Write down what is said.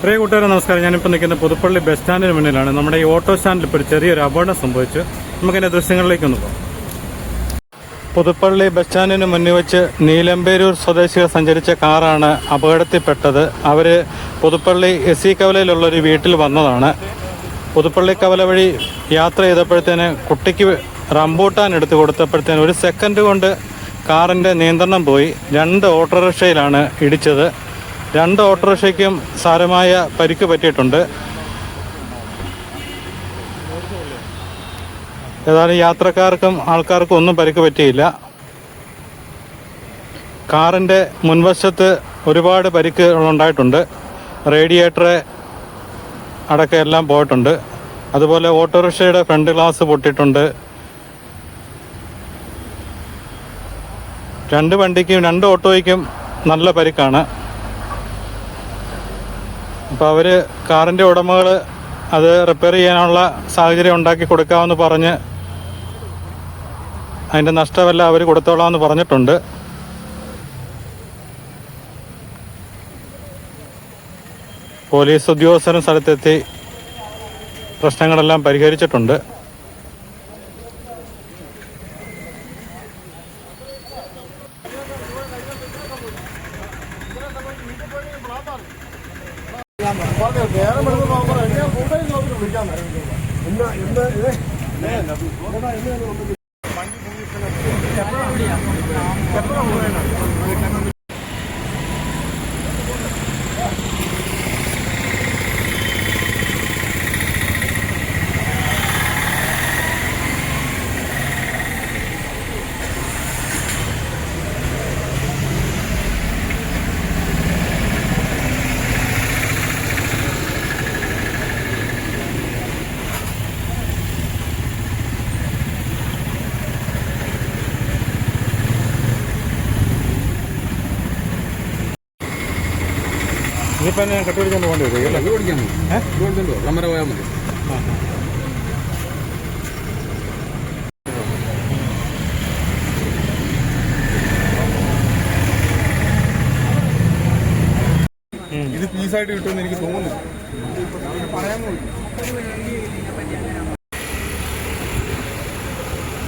പ്രിയ കൂട്ടുകാരെ നമസ്കാരം. ഞാനിപ്പോൾ നിൽക്കുന്ന പുതുപ്പള്ളി ബസ് സ്റ്റാൻഡിന് മുന്നിലാണ്. നമ്മുടെ ഈ ഓട്ടോ സ്റ്റാൻഡിൽ ഇപ്പോൾ ഒരു ചെറിയൊരു അപകടം സംഭവിച്ചു. നമുക്കതിൻ്റെ ദൃശ്യങ്ങളിലേക്കൊന്ന് പോകാം. പുതുപ്പള്ളി ബസ് സ്റ്റാൻഡിന് മുന്നിൽ വെച്ച് നീലമ്പേരൂർ സ്വദേശികൾ സഞ്ചരിച്ച കാറാണ് അപകടത്തിൽപ്പെട്ടത്. അവർ പുതുപ്പള്ളി SC കവലയിലുള്ളൊരു വീട്ടിൽ വന്നതാണ്. പുതുപ്പള്ളി കവല വഴി യാത്ര ചെയ്തപ്പോഴത്തേന് കുട്ടിക്ക് റംബൂട്ടാൻ എടുത്ത് കൊടുത്തപ്പോഴത്തേന് 1 സെക്കൻഡ് കൊണ്ട് കാറിൻ്റെ നിയന്ത്രണം പോയി 2 ഓട്ടോറിക്ഷയിലാണ് ഇടിച്ചത്. 2 ഓട്ടോറിക്ഷയ്ക്കും സാരമായ പരിക്ക് പറ്റിയിട്ടുണ്ട്. ഏതായാലും യാത്രക്കാർക്കും ആൾക്കാർക്കും ഒന്നും പരിക്ക് പറ്റിയില്ല. കാറിൻ്റെ മുൻവശത്ത് ഒരുപാട് പരിക്കുകളുണ്ടായിട്ടുണ്ട്. റേഡിയേറ്റർ അടക്കം എല്ലാം പോയിട്ടുണ്ട്. അതുപോലെ ഓട്ടോറിക്ഷയുടെ ഫ്രണ്ട് ഗ്ലാസ് പൊട്ടിയിട്ടുണ്ട്. 2 വണ്ടിക്കും 2 ഓട്ടോയ്ക്കും നല്ല പരിക്കാണ്. അപ്പോൾ അവർ കാറിൻ്റെ ഉടമകൾ അത് റിപ്പയർ ചെയ്യാനുള്ള സാഹചര്യം ഉണ്ടാക്കി കൊടുക്കാമെന്ന് പറഞ്ഞ് അതിൻ്റെ നഷ്ടമെല്ലാം അവർ കൊടുത്തോളാമെന്ന് പറഞ്ഞിട്ടുണ്ട്. പോലീസ് ഉദ്യോഗസ്ഥരും സ്ഥലത്തെത്തി പ്രശ്നങ്ങളെല്ലാം പരിഹരിച്ചിട്ടുണ്ട്. ഇതിപ്പോൾ ഞാൻ കട്ടുപിടിച്ചുകൊണ്ട് പോകേണ്ടി വരും അല്ലേ? ഓടിക്കാൻ ക്യാമറ പോയാൽ മതി. ഇത് പീസായിട്ട് കിട്ടുമെന്ന് എനിക്ക് തോന്നുന്നു.